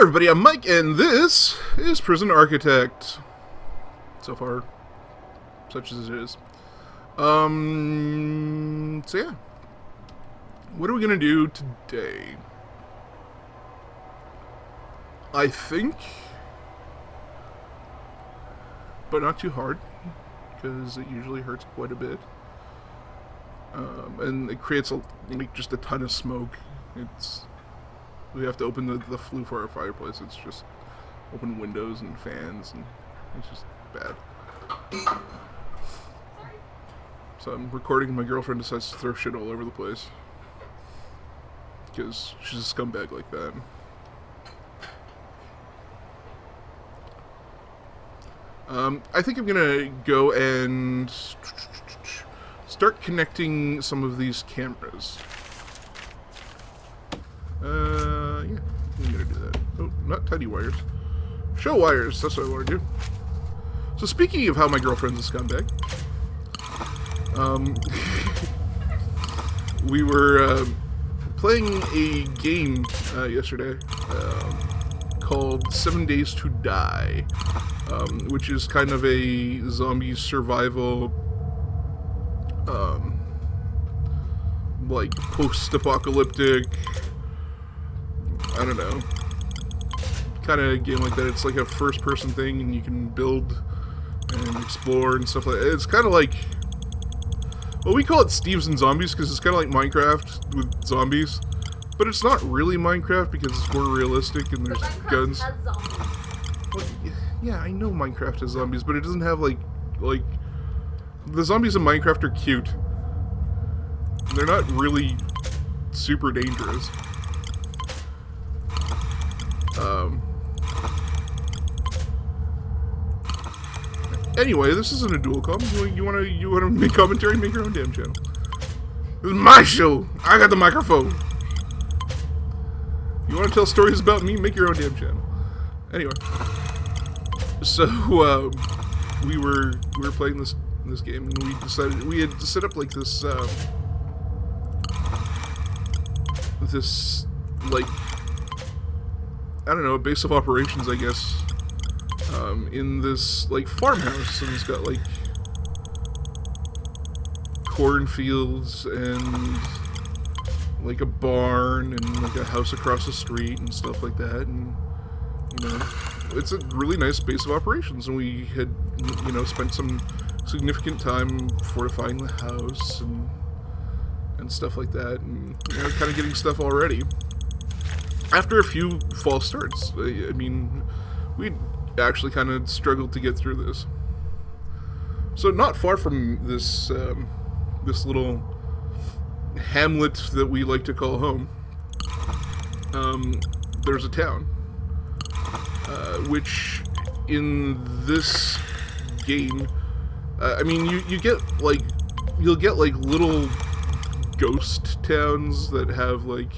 everybody, I'm Mike, and this is Prison Architect. So far, such as it is. So yeah. What are we gonna do today? I think, but not too hard, because it usually hurts quite a bit. And it creates just a ton of smoke. We have to open the flue for our fireplace. It's just open windows and fans, and it's just bad. So I'm recording, and my girlfriend decides to throw shit all over the place. Because she's a scumbag like that. I think I'm gonna go and start connecting some of these cameras. Yeah, I'm gonna do that. Oh, not tiny wires. Show wires, that's what I want to do. So speaking of how my girlfriend's a scumbag, we were playing a game yesterday called 7 Days to Die, which is kind of a zombie survival, like post-apocalyptic, I don't know, kind of game like that. It's like a first-person thing, and you can build and explore and stuff like that. It's kind of like, well, we call it Steves and Zombies because it's kind of like Minecraft with zombies, but it's not really Minecraft because it's more realistic and there's guns. Has zombies. Well, yeah, I know Minecraft has zombies, but it doesn't have like the zombies in Minecraft are cute. They're not really super dangerous. Anyway, this isn't a dual com. You wanna make commentary? Make your own damn channel. This is my show. I got the microphone. You wanna tell stories about me? Make your own damn channel. Anyway, so we were playing this game, and we decided we had to set up like this like, I don't know, a base of operations, I guess, in this like farmhouse, and it's got like cornfields and like a barn and like a house across the street and stuff like that, and you know, it's a really nice base of operations. And we had, you know, spent some significant time fortifying the house and stuff like that, and you know, kind of getting stuff all ready. After a few false starts, I mean, we actually kind of struggled to get through this. So not far from this this little hamlet that we like to call home, there's a town, which in this game, I mean, you'll get like little ghost towns that have like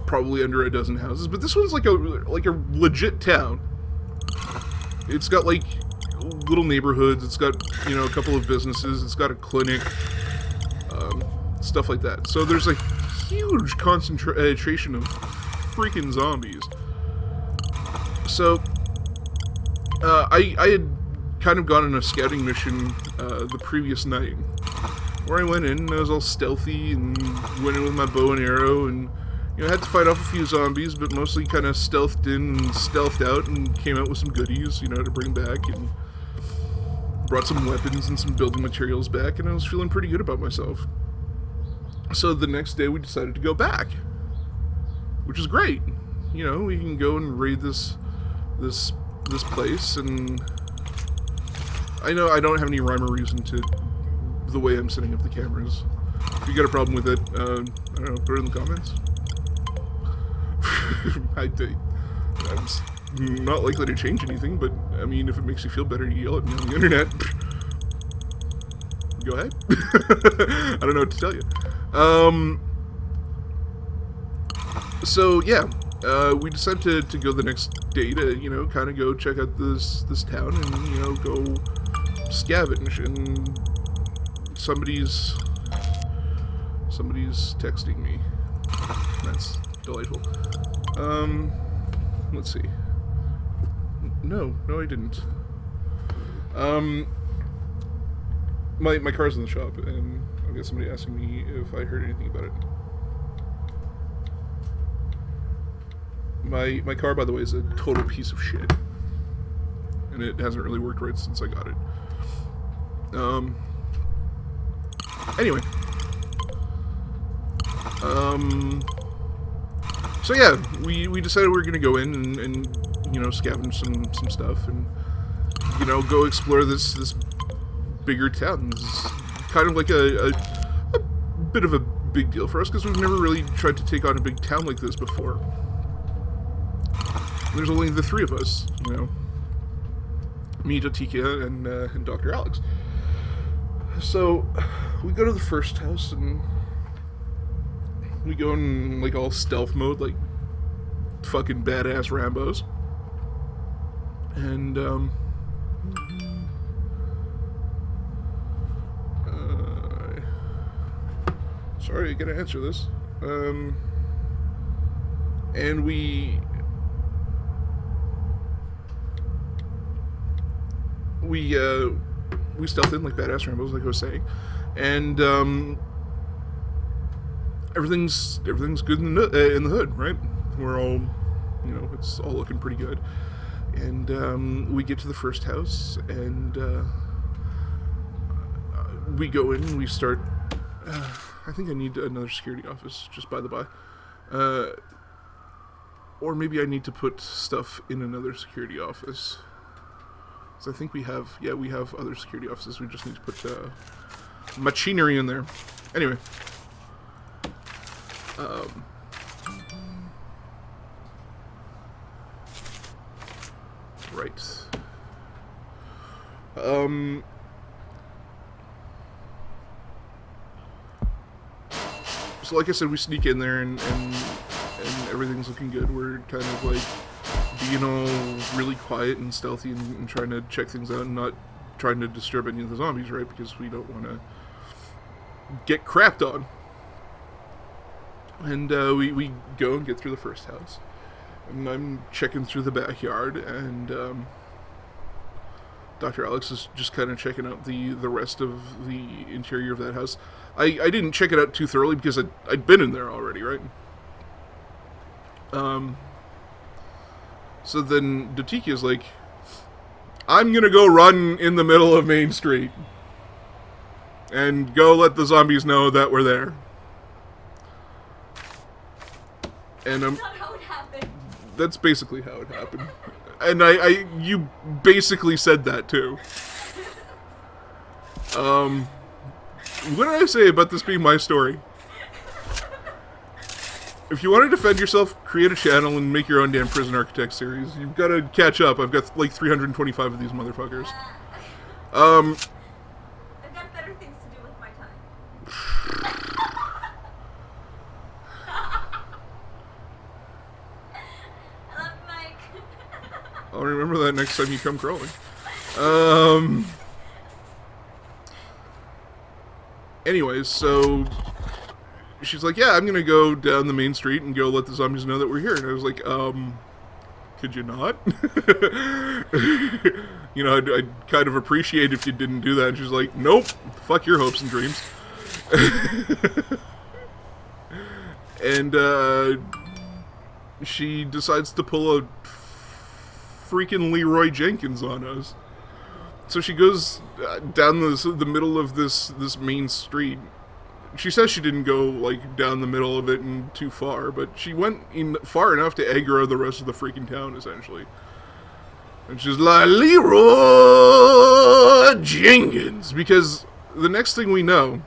probably under a dozen houses, but this one's like a legit town. It's got like little neighborhoods. It's got, you know, a couple of businesses. It's got a clinic, stuff like that. So there's a huge concentration of freaking zombies. So I had kind of gone on a scouting mission the previous night, where I went in and I was all stealthy and went in with my bow and arrow, and you know, I had to fight off a few zombies, but mostly kind of stealthed in and stealthed out, and came out with some goodies, you know, to bring back, and brought some weapons and some building materials back, and I was feeling pretty good about myself. So the next day we decided to go back, which is great. You know, we can go and raid this place, and I know I don't have any rhyme or reason to the way I'm setting up the cameras. If you got a problem with it, I don't know, put it in the comments. I'm not likely to change anything, but I mean, if it makes you feel better to yell at me on the internet, go ahead. I don't know what to tell you. So yeah, we decided to go the next day to, you know, kind of go check out this town, and, you know, go scavenge. And somebody's texting me. That's delightful. Let's see. No, I didn't. My car's in the shop, and I've got somebody asking me if I heard anything about it. My car, by the way, is a total piece of shit, and it hasn't really worked right since I got it. Anyway. So yeah, we decided we were gonna go in and you know, scavenge some stuff and, you know, go explore this bigger town. This is kind of like a bit of a big deal for us because we've never really tried to take on a big town like this before. There's only the three of us, you know, me, Datika, and Dr. Alex. So we go to the first house and we go in like all stealth mode, like fucking badass Rambos. And sorry, I gotta answer this. And we stealth in like badass Rambos, like I was saying, and everything's good in the hood, right? We're all, you know, it's all looking pretty good. And we get to the first house, and we go in, and we start. I think I need another security office, just by the by. Or maybe I need to put stuff in another security office. So I think we have other security offices. We just need to put machinery in there. Anyway. Right. So like I said, we sneak in there and everything's looking good. We're kind of like being all really quiet and stealthy and trying to check things out and not trying to disturb any of the zombies, right? Because we don't want to get crapped on. And we go and get through the first house. And I'm checking through the backyard, and Dr. Alex is just kind of checking out the rest of the interior of that house. I didn't check it out too thoroughly because I'd been in there already, right? So then Datika is like, I'm gonna go run in the middle of Main Street and go let the zombies know that we're there. And That's not how it happened. That's basically how it happened. And you basically said that too. What did I say about this being my story? If you want to defend yourself, create a channel and make your own damn Prison Architect series. You've got to catch up. I've got like 325 of these motherfuckers. I've got better things to do with my time. I love Mike. I'll remember that next time you come crawling. Anyways, so she's like, yeah, I'm gonna go down the main street and go let the zombies know that we're here. And I was like, could you not? You know, I'd kind of appreciate if you didn't do that. And she's like, nope, fuck your hopes and dreams. And she decides to pull a freaking Leeroy Jenkins on us. So she goes down the middle of this main street. She says she didn't go like down the middle of it and too far, but she went in far enough to aggro the rest of the freaking town, essentially. And she's like, Leeroy Jenkins, because the next thing we know,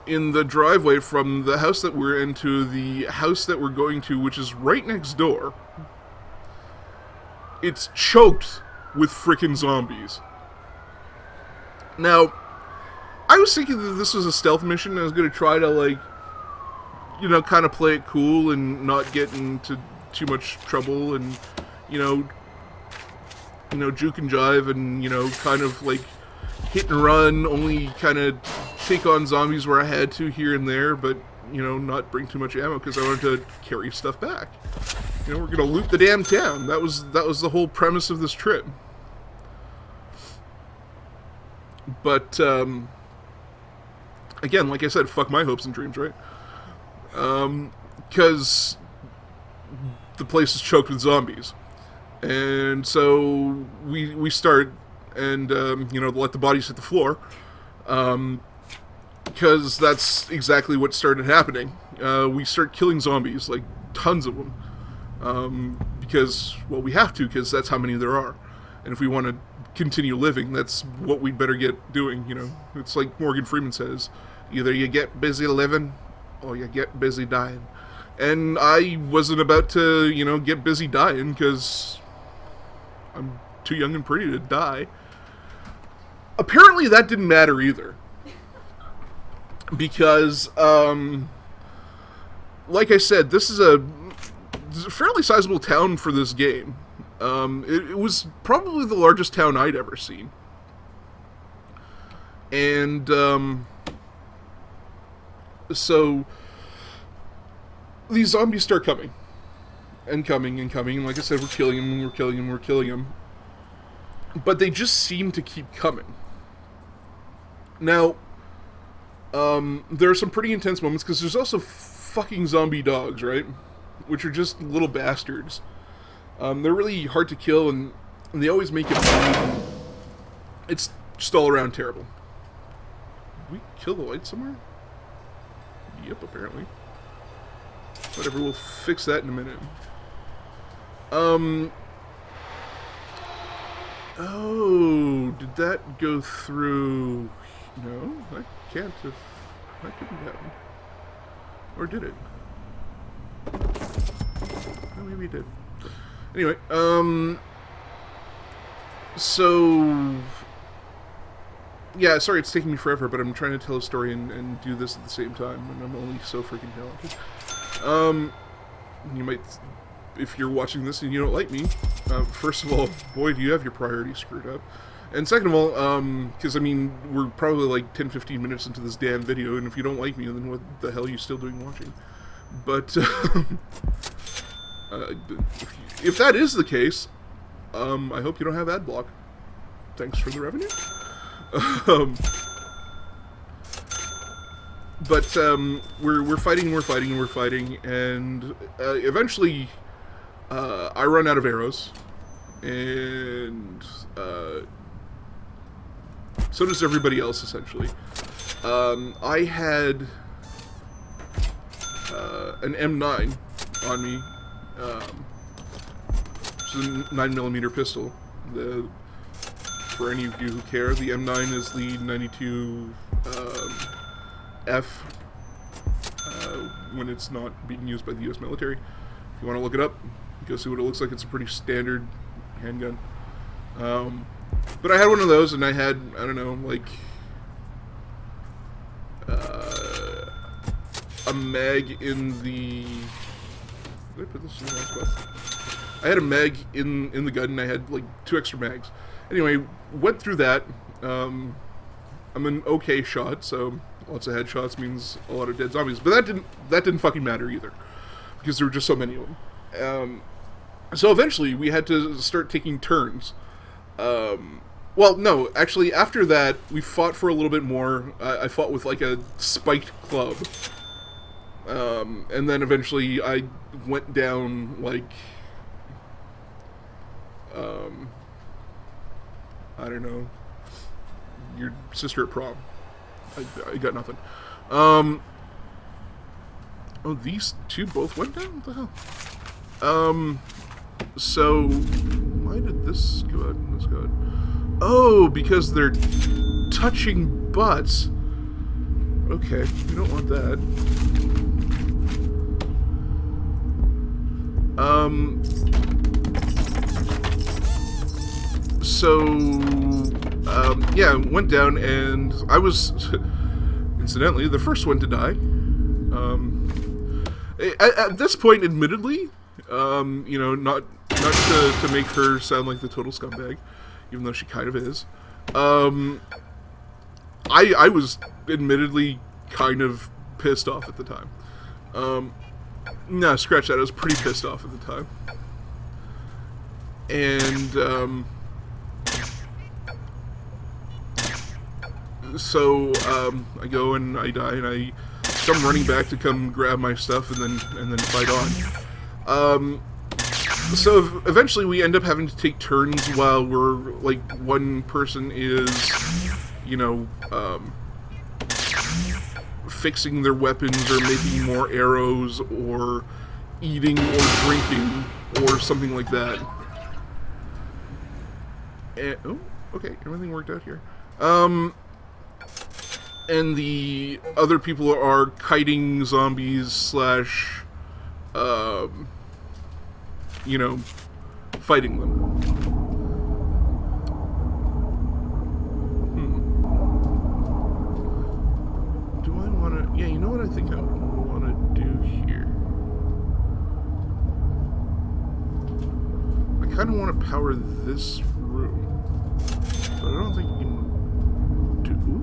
in the driveway from the house that we're in to the house that we're going to, which is right next door, it's choked with frickin' zombies. Now, I was thinking that this was a stealth mission, and I was going to try to, like, you know, kind of play it cool and not get into too much trouble and, you know, juke and jive and, you know, kind of, like, hit and run, only kind of take on zombies where I had to here and there, but, you know, not bring too much ammo because I wanted to carry stuff back. You know, we're gonna loot the damn town. That was the whole premise of this trip. But, again, like I said, fuck my hopes and dreams, right? Because the place is choked with zombies. And so we start and, you know, let the bodies hit the floor. Because that's exactly what started happening. We start killing zombies, like tons of them. Because, well, we have to, because that's how many there are. And if we want to continue living, that's what we'd better get doing, you know. It's like Morgan Freeman says, either you get busy living, or you get busy dying. And I wasn't about to, you know, get busy dying, because I'm too young and pretty to die. Apparently that didn't matter either. Because, like I said, this is a fairly sizable town for this game. It was probably the largest town I'd ever seen. And, so these zombies start coming. And coming and coming. And like I said, we're killing them, and we're killing them, and we're killing them. But they just seem to keep coming. Now, there are some pretty intense moments, because there's also fucking zombie dogs, right? Which are just little bastards. They're really hard to kill, and they always make it bleed. It's just all around terrible. Did we kill the light somewhere? Yep, apparently. Whatever, we'll fix that in a minute. Oh, did that go through? No, that can't have. That couldn't happen. Or did it? Oh, maybe it did. Anyway, so, yeah, sorry it's taking me forever, but I'm trying to tell a story and do this at the same time, and I'm only so freaking talented. You might, if you're watching this and you don't like me, first of all, boy, do you have your priorities screwed up. And second of all, because, I mean, we're probably like 10-15 minutes into this damn video, and if you don't like me, then what the hell are you still doing watching? But, if that is the case, I hope you don't have ad block. Thanks for the revenue. But we're fighting, and eventually I run out of arrows, and so does everybody else, essentially. I had an M9 on me. Which is a 9mm pistol. For any of you who care, the M9 is the 92 F when it's not being used by the U.S. military. If you want to look it up, go see what it looks like. It's a pretty standard handgun. But I had one of those, and I had, I don't know, like a mag in the... Did I put this in the wrong spot? I had a mag in the gun, and I had like 2 extra mags. Anyway, went through that. I'm an okay shot, so lots of headshots means a lot of dead zombies. But that didn't fucking matter either, because there were just so many of them. So eventually, we had to start taking turns. Well, no, actually, after that, we fought for a little bit more. I fought with like a spiked club. And then eventually I went down, like, I don't know, your sister at prom. I got nothing. Oh, these two both went down? What the hell? So, why did this go out and this go out? Oh, because they're touching butts. Okay, we don't want that. Yeah, went down, and I was, incidentally, the first one to die. At this point, admittedly, you know, not to make her sound like the total scumbag, even though she kind of is, I was admittedly kind of pissed off at the time. No, scratch that. I was pretty pissed off at the time. And, so, I go and I die and I come running back to come grab my stuff and then fight on. So eventually we end up having to take turns while we're, like, one person is, you know, fixing their weapons or making more arrows or eating or drinking or something like that. And, oh, okay, everything worked out here. And the other people are kiting zombies slash, you know, fighting them. Do I want to... Yeah, you know what I think I want to do here? I kind of want to power this room. But I don't think you can...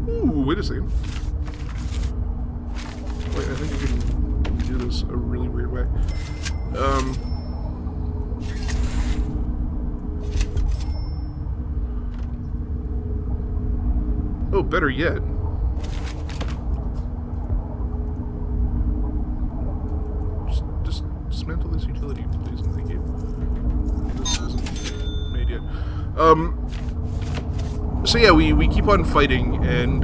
Ooh, wait a second. Wait, I think you can do this a really weird way. Oh, better yet. Just dismantle this utility, please, and thank you. This isn't made yet. So yeah, we keep on fighting, and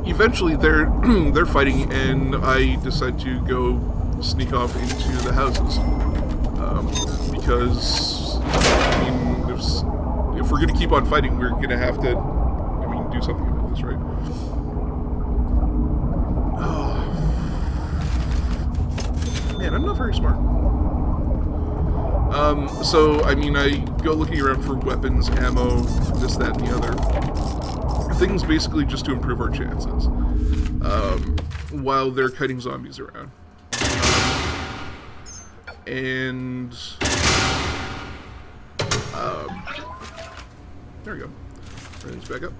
eventually they're they're fighting, and I decide to go sneak off into the houses because I mean, if we're gonna keep on fighting, we're gonna have to, I mean, do something about this, right? Oh. Man, I'm not very smart. So, I mean, I go looking around for weapons, ammo, this, that, and the other. Things basically just to improve our chances. While they're kiting zombies around. And... there we go. Everything's back up.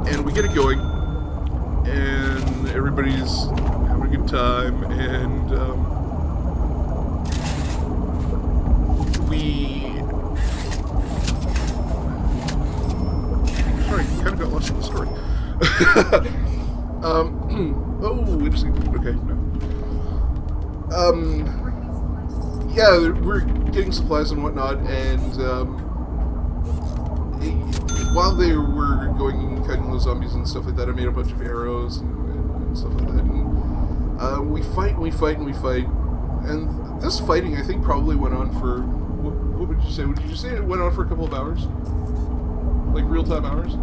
And we get it going. And everybody's having a good time. And, sorry, kind of got lost in the story. Oh, wait a second. Okay, no. Yeah, we're getting supplies and whatnot, and, while they were going and kiting those zombies and stuff like that, I made a bunch of arrows and stuff like that, and, we fight, and this fighting, I think, probably went on for, what would you say? Would you say it went on for a couple of hours? Like, real-time hours?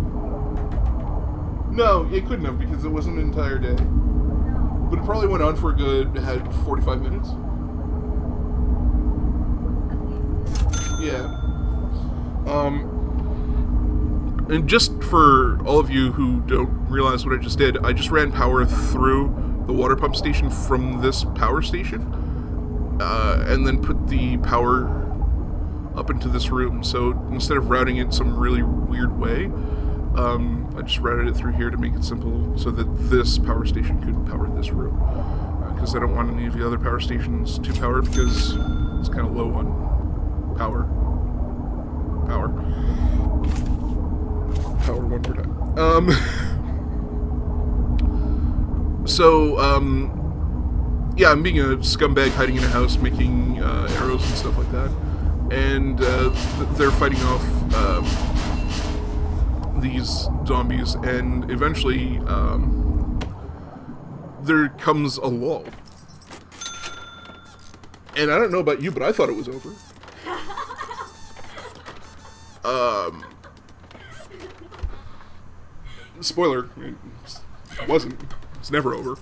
No, it couldn't have, because it wasn't an entire day. But it probably went on for a good, had 45 minutes. Yeah. And just for all of you who don't realize what I just did, I just ran power through the water pump station from this power station, and then put the power up into this room. So instead of routing it some really weird way, I just routed it through here to make it simple so that this power station could power this room. Because I don't want any of the other power stations to power because it's kind of low on power. Power one more time. Yeah, I'm being a scumbag hiding in a house making arrows and stuff like that. And they're fighting off these zombies, and eventually there comes a lull. And I don't know about you, but I thought it was over. Spoiler, it wasn't. It's never over.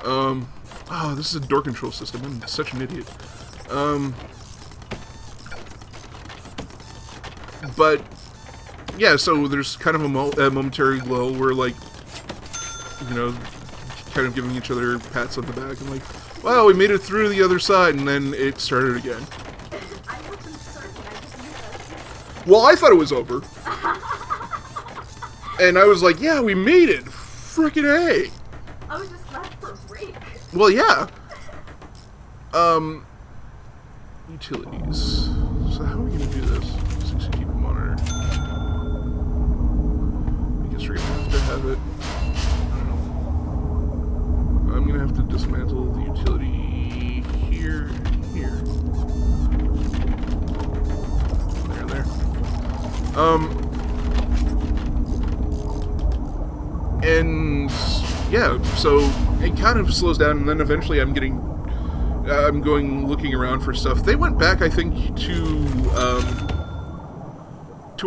Oh, this is a door control system. I'm such an idiot. But yeah, so there's kind of a momentary lull where, like, you know, kind of giving each other pats on the back and like, wow, we made it through the other side, and then it started again. I wasn't certain. I just knew that. Well, I thought it was over. And I was like, yeah, we made it. Frickin' A. I was just glad for a break. Well, yeah. Utilities. So how are we gonna do this? CCTV monitor. I guess we're gonna have to have it. I don't know. I'm gonna have to dismantle the utility here and here. There and there. And yeah, so it kind of slows down, and then eventually I'm going looking around for stuff. They went back, I think, to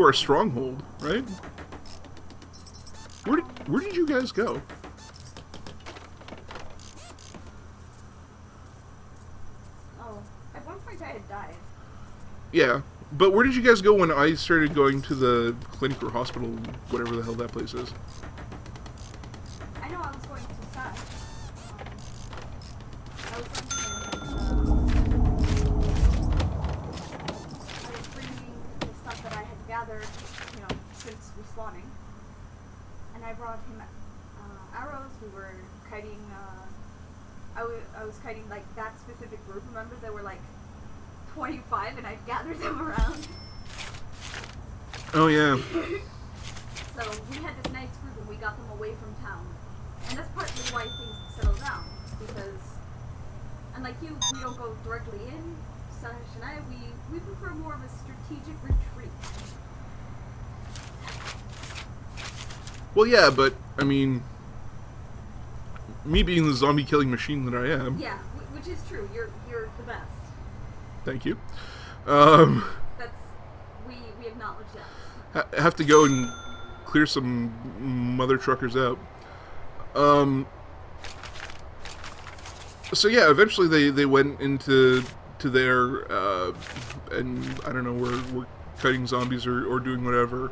our stronghold, right? Where did you guys go? Oh, at one point I had died. Yeah, but where did you guys go when I started going to the clinic or hospital, whatever the hell that place is? I know I was going to Sash. I was going to I was bringing the stuff that I had gathered, since respawning. And I brought him arrows. We were kiting, I was kiting like that specific group. Remember, there were like 25 and I gathered them around. Oh yeah. So we had this nice group and we got them away from town. And that's partly why things settled down. Because, unlike you, we don't go directly in. Sash and I, we prefer more of a strategic retreat. Well, yeah, but, I mean, me being the zombie killing machine that I am. Yeah, which is true. You're the best. Thank you. That's, we acknowledge that. Have to go and clear some mother truckers out. So yeah, eventually they went into there, and I don't know, we're cutting zombies or doing whatever.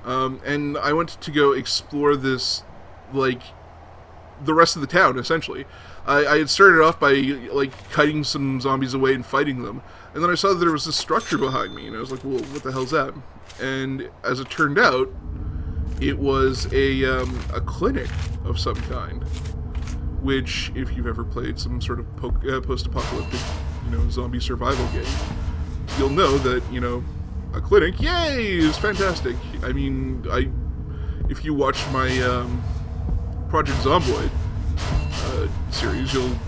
And I went to go explore this, like, the rest of the town, essentially. I had started off by, like, kiting some zombies away and fighting them. And then I saw that there was this structure behind me, and I was like, well, what the hell's that? And as it turned out, it was a clinic of some kind. Which, if you've ever played some sort of post-apocalyptic, zombie survival game, you'll know that, a clinic, yay, is fantastic. I mean, if you watch my Project Zomboid series, you'll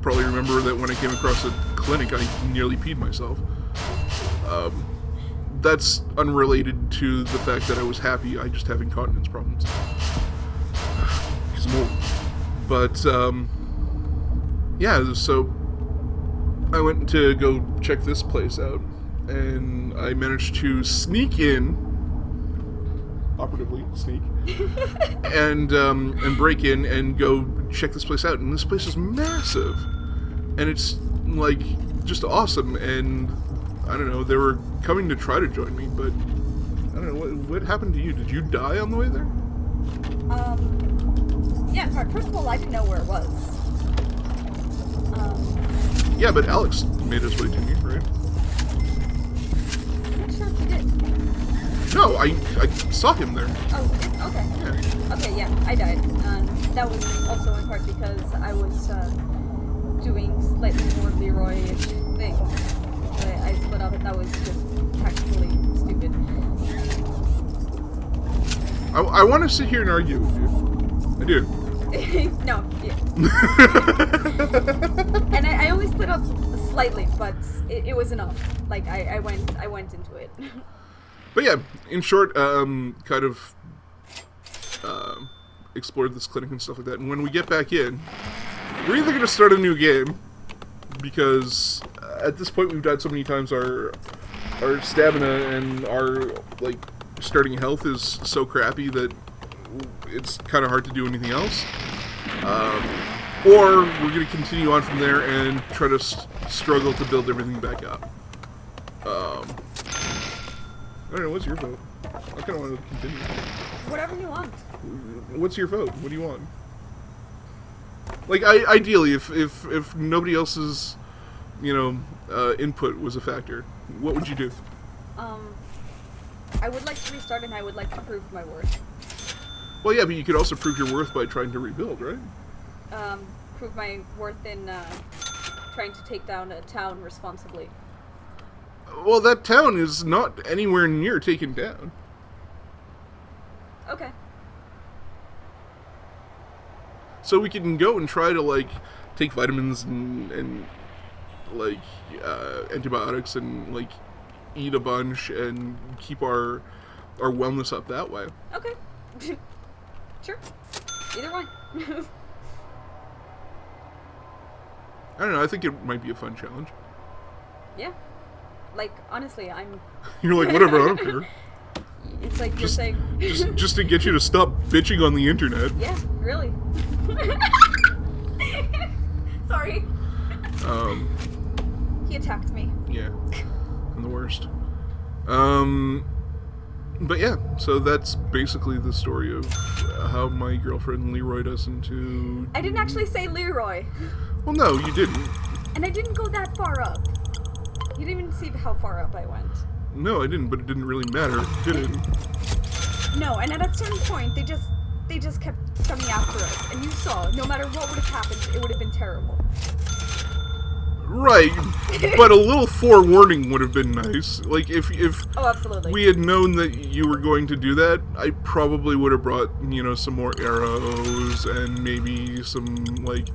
probably remember that when I came across a clinic, I nearly peed myself. That's unrelated to the fact that I was happy. I just have incontinence problems because I'm old. But yeah, so I went to go check this place out. And I managed to sneak in, operatively sneak, and break in and go check this place out. And this place is massive, and it's like just awesome. And I don't know, they were coming to try to join me, but I don't know what happened to you. Did you die on the way there? Yeah. First of all, I didn't know where it was. Yeah, but Alex made his way to me, right? Sure he did. No, I saw him there. Oh, okay. Yeah. Okay, yeah, I died. That was also in part because I was doing slightly more Leeroy-ish things. I split up, and that was just tactically stupid. I want to sit here and argue with you. I do. No, yeah. And I only split up slightly, but it was enough. Like I went into it. But yeah, in short, kind of explored this clinic and stuff like that. And when we get back in, we're either going to start a new game, because at this point we've died so many times, our stamina and our like starting health is so crappy that it's kind of hard to do anything else. Or we're going to continue on from there and try to struggle to build everything back up. I don't know, what's your vote? I kind of want to continue. Whatever you want. What's your vote? What do you want? Like, ideally, if nobody else's, input was a factor, what would you do? I would like to restart, and I would like to prove my worth. Well, yeah, but you could also prove your worth by trying to rebuild, right? Prove my worth in trying to take down a town responsibly. Well, that town is not anywhere near taken down. Okay. So we can go and try to, like, take vitamins and like, antibiotics and, like, eat a bunch and keep our wellness up that way. Okay. Sure. Either one. I don't know, I think it might be a fun challenge. Yeah. Like, honestly, I'm... You're like, whatever, I don't care. It's like you're saying... just to get you to stop bitching on the internet. Yeah, really. Sorry. He attacked me. Yeah. I'm the worst. But yeah, so that's basically the story of how my girlfriend Leeroy us into... I didn't actually say Leeroy. Well, no, you didn't. And I didn't go that far up. You didn't even see how far up I went. No, I didn't, but it didn't really matter, did it? No, and at a certain point, they just kept coming after us. And you saw, no matter what would have happened, it would have been terrible. Right, but a little forewarning would have been nice. Like, if Oh, absolutely. we had known that you were going to do that, I probably would have brought, some more arrows and maybe some, like,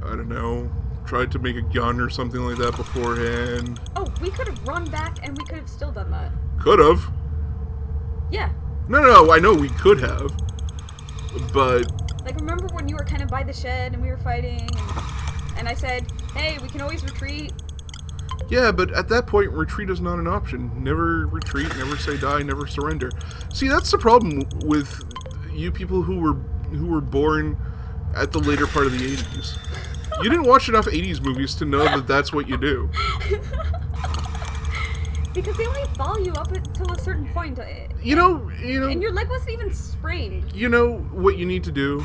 I don't know, tried to make a gun or something like that beforehand. Oh, we could have run back and we could have still done that. Could have. Yeah. No, I know we could have, but... Like, remember when you were kind of by the shed and we were fighting, and I said, hey, we can always retreat? Yeah, but at that point, retreat is not an option. Never retreat, never say die, never surrender. See, that's the problem with you people who were born at the later part of the 80s. You didn't watch enough 80s movies to know that that's what you do. Because they only follow you up until a certain point. You know... And your leg wasn't even sprained. You know what you need to do?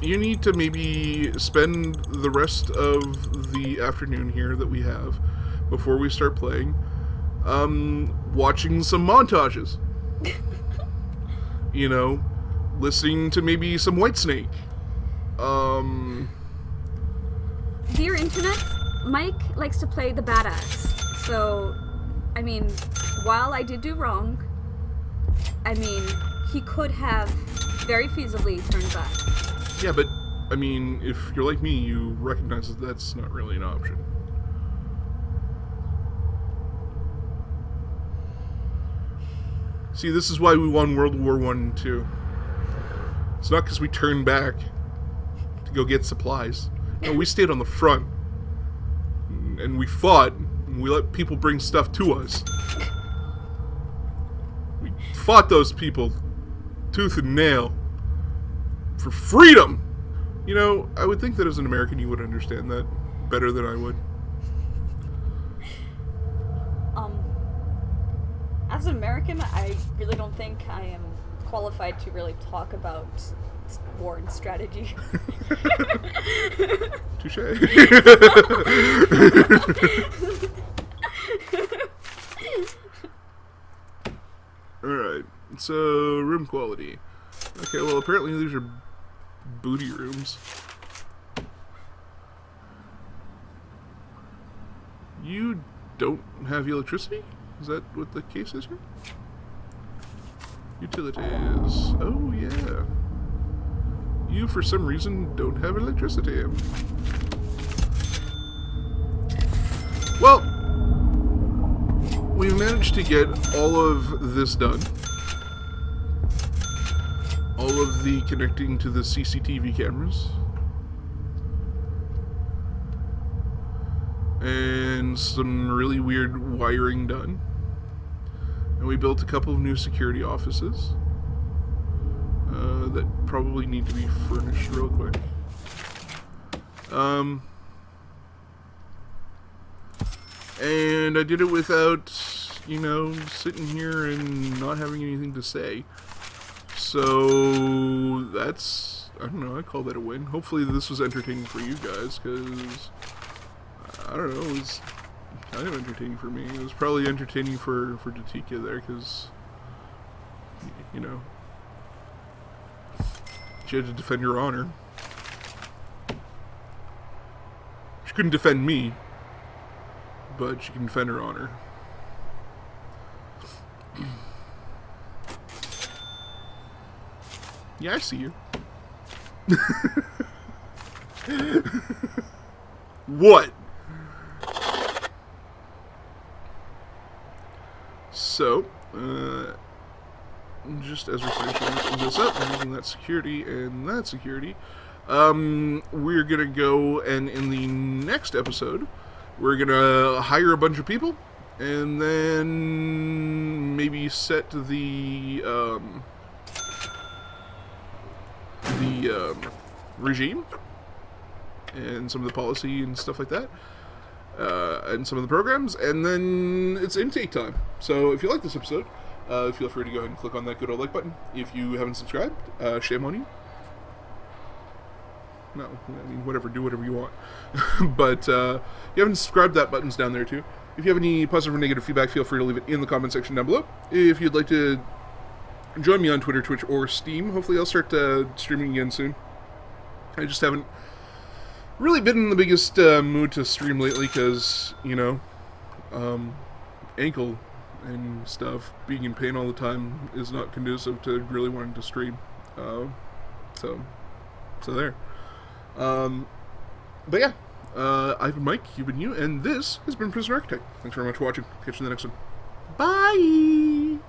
You need to maybe spend the rest of the afternoon here that we have before we start playing, watching some montages. Listening to maybe some Whitesnake. Dear Internet, Mike likes to play the badass. So, I mean, while I did do wrong, he could have very feasibly turned back. Yeah, but, if you're like me, you recognize that that's not really an option. See, this is why we won World War I and II. It's not because we turned back to go get supplies. No, we stayed on the front. And we fought, and we let people bring stuff to us. We fought those people tooth and nail for freedom. I would think that as an American you would understand that better than I would. As an American, I really don't think I am qualified to really talk about war and strategy. Touche. Alright, so room quality. Okay, well apparently these are booty rooms. You don't have electricity? Is that what the case is here? Utilities. Oh yeah. You, for some reason, don't have electricity. Well, we managed to get all of this done. All of the connecting to the CCTV cameras. And some really weird wiring done. And we built a couple of new security offices. That probably need to be furnished real quick. And I did it without, sitting here and not having anything to say. So that's, I don't know, I call that a win. Hopefully this was entertaining for you guys, because, I don't know, it was kind of entertaining for me. It was probably entertaining for Datika there, because, you know, she had to defend her honor. She couldn't defend me, but she can defend her honor. Yeah, I see you. What? So, just as we're finishing this up, and using that security and that security, we're gonna go, and in the next episode, we're gonna hire a bunch of people, and then maybe set the regime and some of the policy and stuff like that, and some of the programs, and then it's intake time. So if you like this episode, feel free to go ahead and click on that good old like button. If you haven't subscribed, shame on you. No, I mean, whatever, do whatever you want. But if you haven't subscribed, that button's down there too. If you have any positive or negative feedback, feel free to leave it in the comment section down below. If you'd like to join me on Twitter, Twitch, or Steam, hopefully I'll start streaming again soon. I just haven't really been in the biggest mood to stream lately, because, you know, ankle and stuff, being in pain all the time is not conducive to really wanting to stream. So there. But yeah, I've been Mike, you've been you, and this has been Prisoner Architect. Thanks very much for watching. Catch you in the next one. Bye!